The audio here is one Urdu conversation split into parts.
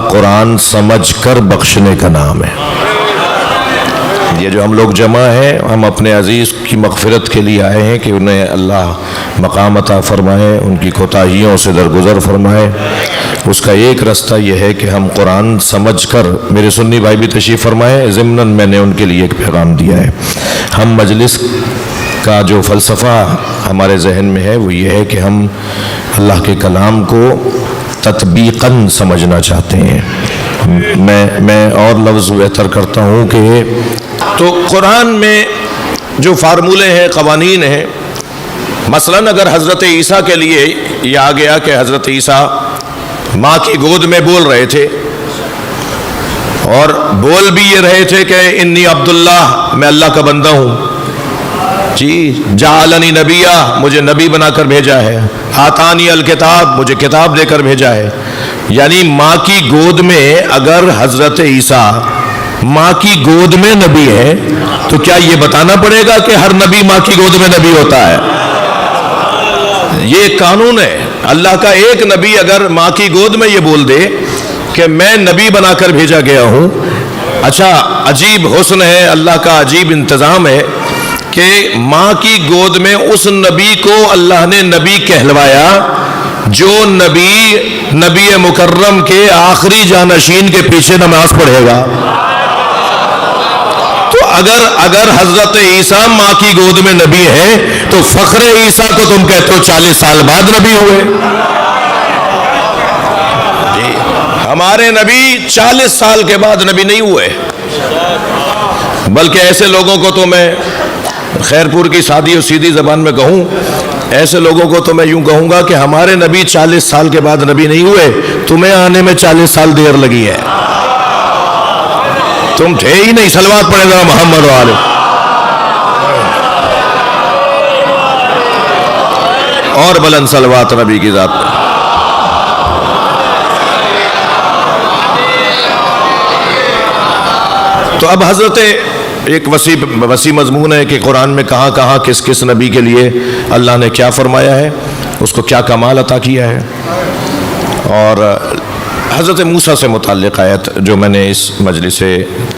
قرآن سمجھ کر بخشنے کا نام ہے۔ یہ جو ہم لوگ جمع ہیں، ہم اپنے عزیز کی مغفرت کے لیے آئے ہیں کہ انہیں اللہ مقام عطا فرمائے، ان کی کوتاہیوں سے درگزر فرمائے۔ اس کا ایک رستہ یہ ہے کہ ہم قرآن سمجھ کر، میرے سنی بھائی بھی تشریف فرمائے، ضمناً میں نے ان کے لیے ایک پیغام دیا ہے۔ ہم مجلس کا جو فلسفہ ہمارے ذہن میں ہے وہ یہ ہے کہ ہم اللہ کے کلام کو تطبیقاً سمجھنا چاہتے ہیں۔ میں اور لفظ بہتر کرتا ہوں کہ تو قرآن میں جو فارمولے ہیں، قوانین ہیں، مثلاً اگر حضرت عیسیٰ کے لیے یہ آ گیا کہ حضرت عیسیٰ ماں کی گود میں بول رہے تھے اور بول بھی یہ رہے تھے کہ انی عبداللہ، میں اللہ کا بندہ ہوں، جی جعلنی نبیہ، مجھے نبی بنا کر بھیجا ہے، آتانی الکتاب، مجھے کتاب دے کر بھیجا ہے۔ یعنی ماں کی گود میں اگر حضرت عیسیٰ ماں کی گود میں نبی ہے تو کیا یہ بتانا پڑے گا کہ ہر نبی ماں کی گود میں نبی ہوتا ہے؟ یہ ایک قانون ہے۔ اللہ کا ایک نبی اگر ماں کی گود میں یہ بول دے کہ میں نبی بنا کر بھیجا گیا ہوں، اچھا عجیب حسن ہے، اللہ کا عجیب انتظام ہے کہ ماں کی گود میں اس نبی کو اللہ نے نبی کہلوایا جو نبی مکرم کے آخری جانشین کے پیچھے نماز پڑھے گا۔ تو اگر حضرت عیسیٰ ماں کی گود میں نبی ہے تو فخر عیسیٰ کو تم کہتے ہو 40 سال بعد نبی ہوئے۔ جی ہمارے نبی 40 سال کے بعد نبی نہیں ہوئے، بلکہ ایسے لوگوں کو تو میں خیرپور کی سادی اور سیدھی زبان میں کہوں، ایسے لوگوں کو تو میں یوں کہوں گا کہ ہمارے نبی 40 سال کے بعد نبی نہیں ہوئے، تمہیں آنے میں 40 سال دیر لگی ہے، تم تھے ہی نہیں۔ صلوات پڑھے ذرا محمد والے۔ اور بلند صلوات نبی کی ذات پہ۔ تو اب حضرت ایک وسیع مضمون ہے کہ قرآن میں کہاں کہاں کس کس نبی کے لیے اللہ نے کیا فرمایا ہے، اس کو کیا کمال عطا کیا ہے۔ اور حضرت موسیٰ سے متعلق آیت جو میں نے اس مجلس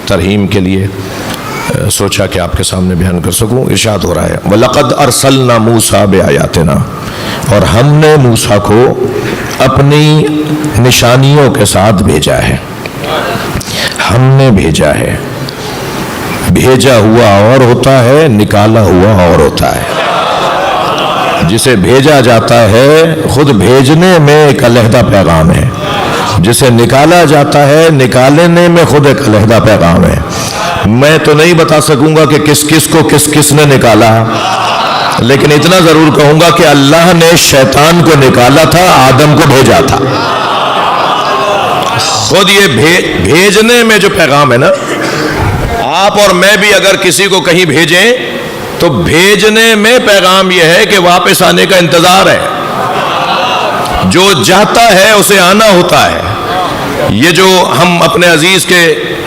ترہیم کے لیے سوچا کہ آپ کے سامنے بیان کر سکوں، ارشاد ہو رہا ہے وَلَقَدْ أَرْسَلْنَا مُوسَىٰ بِآيَاتِنَا، اور ہم نے موسیٰ کو اپنی نشانیوں کے ساتھ بھیجا ہے۔ ہم نے بھیجا ہے، بھیجا ہوا اور ہوتا ہے، نکالا ہوا اور ہوتا ہے۔ جسے بھیجا جاتا ہے خود بھیجنے میں ایک علیحدہ پیغام ہے، جسے نکالا جاتا ہے نکالنے میں خود ایک علیحدہ پیغام ہے۔ میں تو نہیں بتا سکوں گا کہ کس کس کو کس نے نکالا، لیکن اتنا ضرور کہوں گا کہ اللہ نے شیطان کو نکالا تھا، آدم کو بھیجا تھا۔ خود یہ بھیجنے میں جو پیغام ہے نا، آپ اور میں بھی اگر کسی کو کہیں بھیجیں تو بھیجنے میں پیغام یہ ہے کہ واپس آنے کا انتظار ہے، جو جاتا ہے اسے آنا ہوتا ہے۔ یہ جو ہم اپنے عزیز کے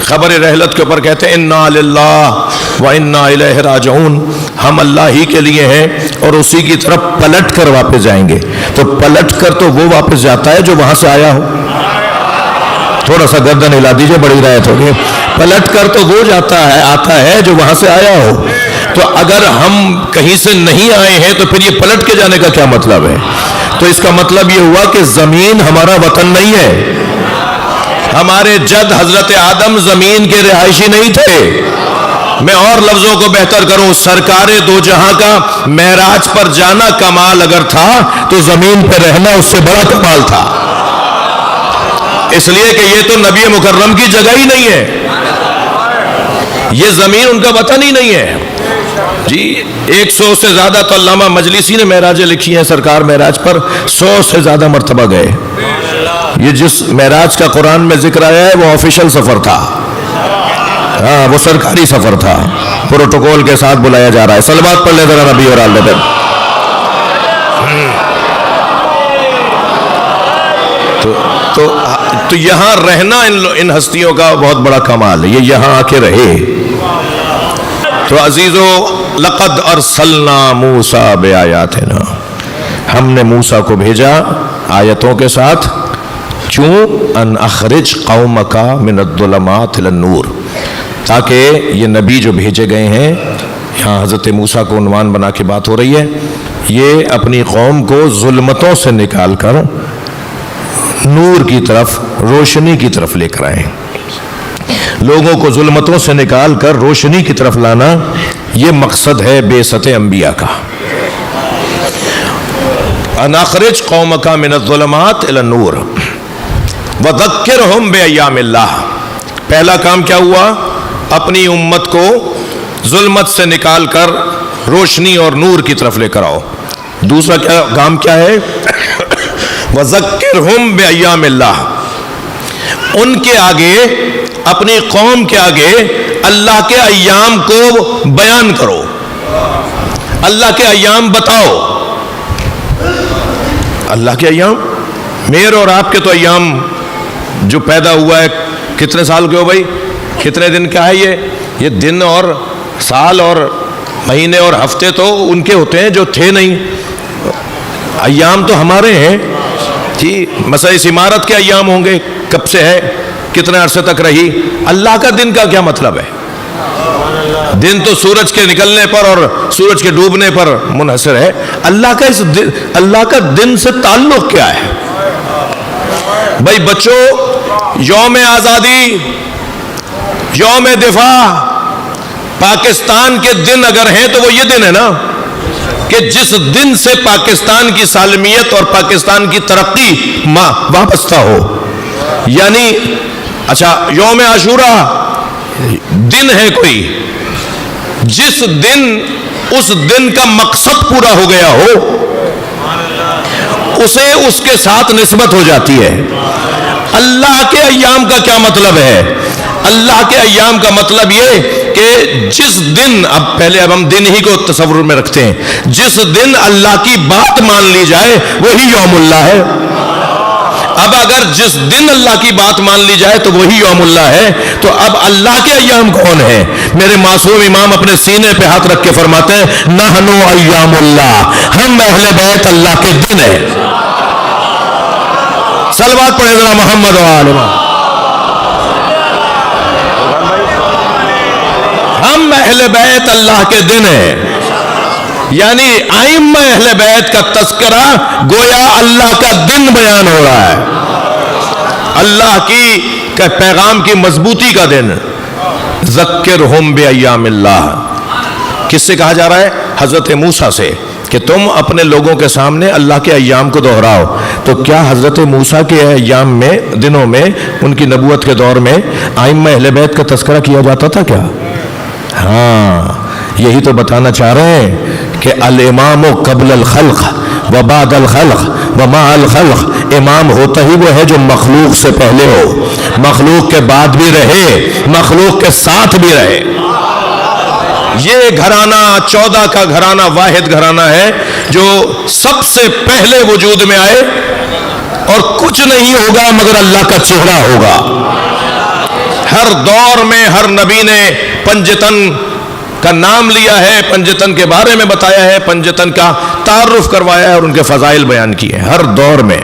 خبر رحلت کے اوپر کہتے ہیں انا للہ و انا الیہ راجعون، ہم اللہ ہی کے لیے ہیں اور اسی کی طرف پلٹ کر واپس جائیں گے۔ تو پلٹ کر تو وہ واپس جاتا ہے جو وہاں سے آیا ہو، تھوڑا سا گردن ہلا دیجئے، بڑی رعایت ہوگی۔ پلٹ کر تو وہ آتا ہے جو وہاں سے آیا ہو۔ تو اگر ہم کہیں سے نہیں آئے ہیں تو پھر یہ پلٹ کے جانے کا کیا مطلب ہے؟ تو اس کا مطلب یہ ہوا کہ زمین ہمارا وطن نہیں ہے۔ ہمارے جد حضرت آدم زمین کے رہائشی نہیں تھے۔ میں اور لفظوں کو بہتر کروں، سرکار دو جہاں کا معراج پر جانا کمال اگر تھا تو زمین پہ رہنا اس سے بڑا کمال تھا، اس لیے کہ یہ تو نبی مکرم کی جگہ ہی نہیں ہے، یہ زمین ان کا وطن ہی نہیں ہے۔ جی 100 سے زیادہ تو علامہ مجلسی نے معراجیں لکھی ہیں، سرکار معراج پر 100 سے زیادہ مرتبہ گئے۔ یہ جس معراج کا قرآن میں ذکر آیا ہے وہ آفیشل سفر تھا، ہاں وہ سرکاری سفر تھا، پروٹوکول کے ساتھ بلایا جا رہا ہے۔ صلوات پڑھ لے ذرا نبی اور آل نبی۔ تو یہاں رہنا ان ہستیوں کا بہت بڑا کمال ہے، یہ یہاں آ کے رہے۔ تو عزیزو لقد ارسلنا موسیٰ بآیاتنا، ہم نے موسیٰ کو بھیجا آیتوں کے ساتھ، کیوں؟ ان اخرج قومک من الظلمات الی النور، تاکہ یہ نبی جو بھیجے گئے ہیں، یہاں حضرت موسیٰ کو عنوان بنا کے بات ہو رہی ہے، یہ اپنی قوم کو ظلمتوں سے نکال کر نور کی طرف، روشنی کی طرف لے کر آئے۔ لوگوں کو ظلمتوں سے نکال کر روشنی کی طرف لانا، یہ مقصد ہے بعثت انبیاء کا۔ ان اخرج قومک من الظلمات الی النور وذکرہم بایام اللہ۔ پہلا کام کیا ہوا؟ اپنی امت کو ظلمت سے نکال کر روشنی اور نور کی طرف لے کر آؤ۔ دوسرا کام کیا ہے؟ وذکرہم بایام اللہ، ان کے آگے، اپنی قوم کے آگے اللہ کے ایام کو بیان کرو، اللہ کے ایام بتاؤ۔ اللہ کے ایام، میرے اور آپ کے تو ایام جو پیدا ہوا ہے، کتنے سال کے ہو بھائی؟ کتنے دن کا ہے یہ دن اور سال اور مہینے اور ہفتے تو ان کے ہوتے ہیں جو تھے نہیں۔ ایام تو ہمارے ہیں جی۔ مثلا اس عمارت کے ایام ہوں گے، کب سے ہے، کتنے عرصے تک رہی۔ اللہ کا دن کا کیا مطلب ہے؟ دن تو سورج کے نکلنے پر اور سورج کے ڈوبنے پر منحصر ہے۔ اللہ کا دن سے تعلق کیا ہے؟ بھائی بچوں، یوم آزادی، یوم دفاع، پاکستان کے دن اگر ہیں تو وہ یہ دن ہے نا کہ جس دن سے پاکستان کی سالمیت اور پاکستان کی ترقی وابستہ ہو۔ یعنی اچھا، یوم عاشوراء دن ہے کوئی، جس دن اس دن کا مقصد پورا ہو گیا ہو، اسے اس کے ساتھ نسبت ہو جاتی ہے۔ اللہ کے ایام کا کیا مطلب ہے؟ اللہ کے ایام کا مطلب یہ کہ جس دن، اب ہم دن ہی کو تصور میں رکھتے ہیں، جس دن اللہ کی بات مان لی جائے وہی یوم اللہ ہے۔ اب اگر جس دن اللہ کی بات مان لی جائے تو وہی یوم اللہ ہے، تو اب اللہ کے ایام کون ہیں؟ میرے معصوم امام اپنے سینے پہ ہاتھ رکھ کے فرماتے ہیں، نحن ایام اللہ، ہم اہل بیت اللہ کے دن ہیں۔ صلوات پڑھیں ذرا محمد و آل محمد۔ ہم اہل بیت اللہ کے دن ہیں، یعنی ائمہ اہل بیت کا تذکرہ گویا اللہ کا دن بیان ہو رہا ہے، اللہ کی پیغام کی مضبوطی کا دن۔ ذکرہم بایام اللہ، کس سے کہا جا رہا ہے؟ حضرت موسیٰ سے، کہ تم اپنے لوگوں کے سامنے اللہ کے ایام کو دہراؤ۔ تو کیا حضرت موسیٰ کے ایام میں، دنوں میں، ان کی نبوت کے دور میں ائمہ اہل بیت کا تذکرہ کیا جاتا تھا کیا؟ ہاں، یہی تو بتانا چاہ رہے ہیں کہ الامام قبل الخلق و بعد الخلق و مع الخلق، امام ہوتا ہی وہ ہے جو مخلوق سے پہلے ہو، مخلوق کے بعد بھی رہے، مخلوق کے ساتھ بھی رہے۔ یہ گھرانہ 14 کا گھرانہ واحد گھرانہ ہے جو سب سے پہلے وجود میں آئے، اور کچھ نہیں ہوگا مگر اللہ کا چہرہ ہوگا۔ ہر دور میں ہر نبی نے پنجتن کا نام لیا ہے، پنجتن کے بارے میں بتایا ہے، پنجتن کا تعارف کروایا ہے اور ان کے فضائل بیان کیے ہیں ہر دور میں۔